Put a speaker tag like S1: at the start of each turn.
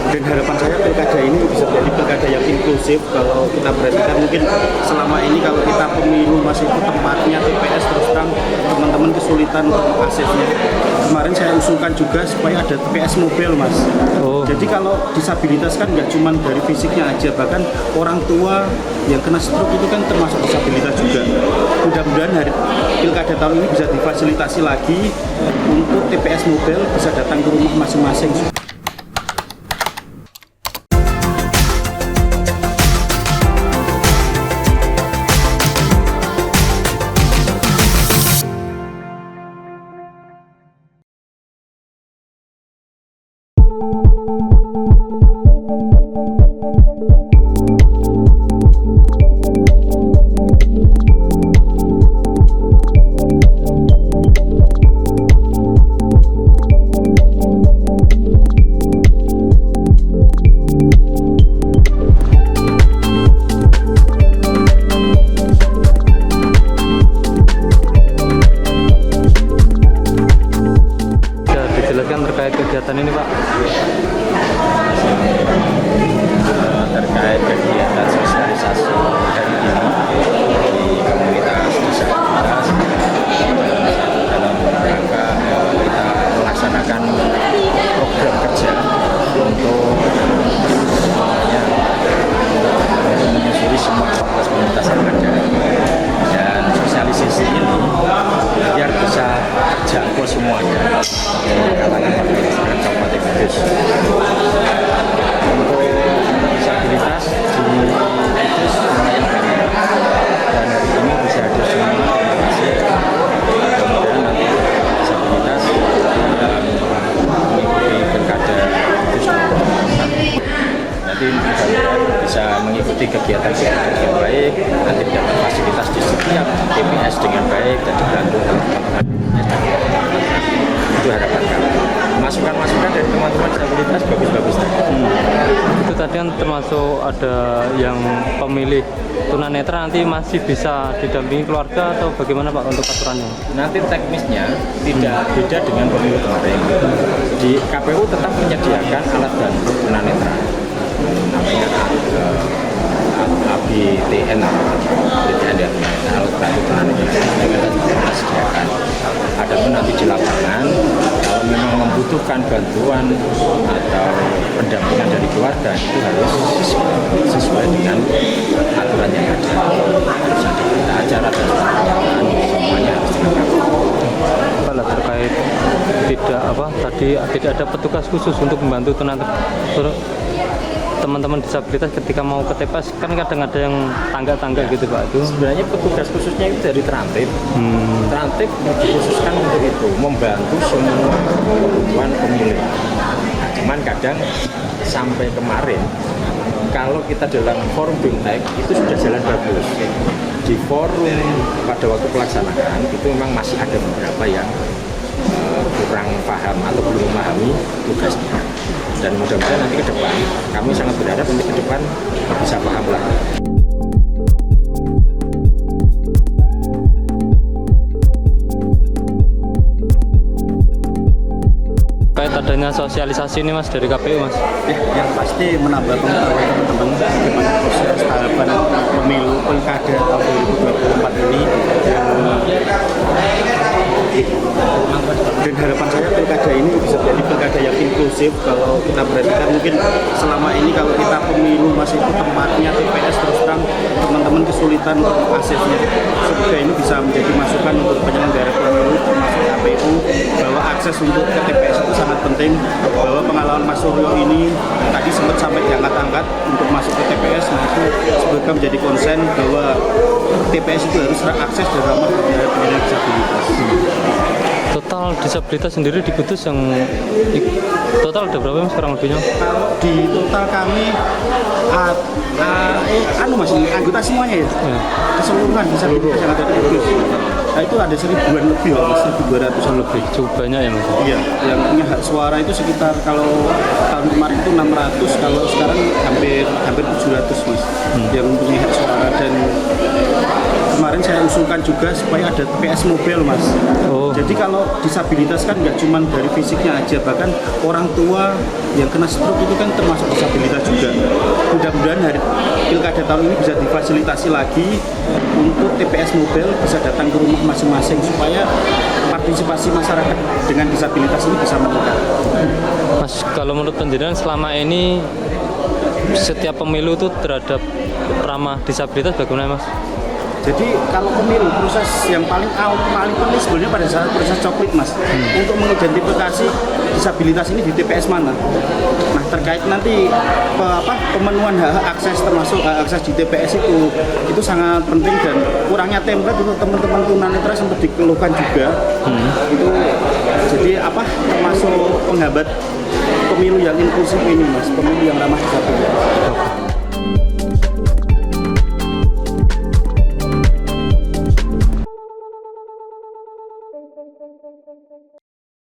S1: Dan harapan saya pilkada ini bisa menjadi pilkada yang inklusif. Kalau kita perhatikan mungkin selama ini kalau kita pemilu masih itu tempatnya TPS, terus terang teman-teman kesulitan untuk mengaksesnya. Kemarin saya usulkan juga supaya ada TPS mobil, Mas. Jadi kalau disabilitas kan nggak cuma dari fisiknya aja, bahkan orang tua yang kena stroke itu kan termasuk disabilitas juga. Mudah-mudahan hari pilkada tahun ini bisa difasilitasi lagi untuk TPS mobil bisa datang ke rumah masing-masing.
S2: Terkait kegiatan ini, Pak?
S3: Terkait kegiatan sosialisasi hari ini di komunitas disabilitas dalam rangka kita melaksanakan program kerja untuk semuanya menyusuri semua komunitas yang ada, dan sosialisasi ini biar bisa terjangkau semuanya kalangan masyarakat Kabupaten Kudus. Untuk disabilitas di Kudus lumayan banyak, dan hari ini bisa hadir semua. Terima kasih. Mudah-mudahan nanti disabilitas dalam mengikuti pilkada Kudus nanti mudah-mudahan bisa mengikuti kegiatan yang baik, nanti dapat fasilitas di setiap TPS dengan baik dan dibantu teman-teman. Itu harapan kami. Masukan-masukan dari teman-teman disabilitas bagus-bagus tadi.
S2: Itu tadi kan termasuk ada yang pemilih tunanetra nanti masih bisa didampingi keluarga atau bagaimana, Pak, untuk aturannya?
S3: Nanti teknisnya tidak beda dengan pemilu kemarin. Di KPU tetap menyediakan alat bantu tunanetra, namanya ABTN, ya, alat bantu tunanetra kita juga sediakan. Adapun nanti di lapangan, kalau memang membutuhkan bantuan atau pendampingan dari keluarga, itu harus sesuai dengan aturan yang ada. Harus ada berita acara dan semuanya harus dilengkapi.
S2: Kalau terkait tidak ada petugas khusus untuk membantu teman-teman disabilitas ketika mau ke TPS, kan kadang ada yang tangga-tangga gitu, Pak. Itu
S3: sebenarnya petugas khususnya itu dari Trantip. Trantip dikhususkan untuk itu, membantu semua kebutuhan pemilih. Nah, cuman kadang sampai kemarin kalau kita dalam forum BIMTEK itu sudah jalan bagus. Di forum pada waktu pelaksanaan itu memang masih ada beberapa yang kurang paham atau belum memahami tugasnya. Dan mudah-mudahan nanti ke depan, kami sangat berharap nanti ke depan bisa paham lagi.
S2: terkait adanya sosialisasi ini, Mas, dari KPU, Mas?
S1: Ya, yang pasti menambah pengetahuan teman-teman bagaimana proses tahapan pemilu pilkada tahun 2024 ini. Dan harapan saya pilkada ini bisa menjadi pilkada yang inklusif. Kalau kita perhatikan mungkin selama ini kalau kita pemilu masih itu tempatnya TPS, terus terang teman-teman kesulitan untuk mengaksesnya. Semoga ini bisa menjadi masukan untuk penyelenggara pemilu termasuk KPU bahwa akses untuk ke TPS itu sangat penting. Bahwa pengalaman Mas Suryo ini tadi sempat sampai diangkat-angkat untuk masuk ke TPS, nah itu semoga menjadi konsen bahwa TPS itu harus terakses dan ramah bagi penyandang disabilitas.
S2: Total disabilitas sendiri di Kudus yang total ada berapa, Mas, kurang lebihnya?
S1: Kalau di total kami Mas, anggota semuanya ya? Keseluruhan disabilitas yang ada di Kudus. Nah itu ada 1000-an lebih, Mas, 1200-an lebih.
S2: Cukup banyak ya, Mas?
S1: Iya, yang punya hak suara itu sekitar kalau tahun kemarin itu 600, kalau sekarang hampir 700 mas yang mempunyai hak suara. Dan kemarin saya usulkan juga supaya ada TPS mobile mas.
S2: Oh.
S1: Jadi kalau disabilitas kan nggak cuma dari fisiknya aja, bahkan orang tua yang kena stroke itu kan termasuk disabilitas juga. Mudah-mudahan hari pilkada tahun ini bisa difasilitasi lagi untuk TPS mobile bisa datang ke rumah masing-masing supaya partisipasi masyarakat dengan disabilitas ini bisa meningkat.
S2: Mas, kalau menurut penjenengan selama ini setiap pemilu itu terhadap ramah disabilitas bagaimana mas?
S1: Jadi kalau pemilu proses yang paling penting sebenarnya pada saat proses coklit mas, untuk mengidentifikasi disabilitas ini di TPS mana. Nah terkait nanti pemenuhan hak akses termasuk hak akses di TPS itu sangat penting, dan kurangnya template untuk teman-teman tunanetra sempat dikeluhkan juga. Itu jadi termasuk penghambat pemilu yang inklusif ini mas, pemilu yang ramah disabilitas.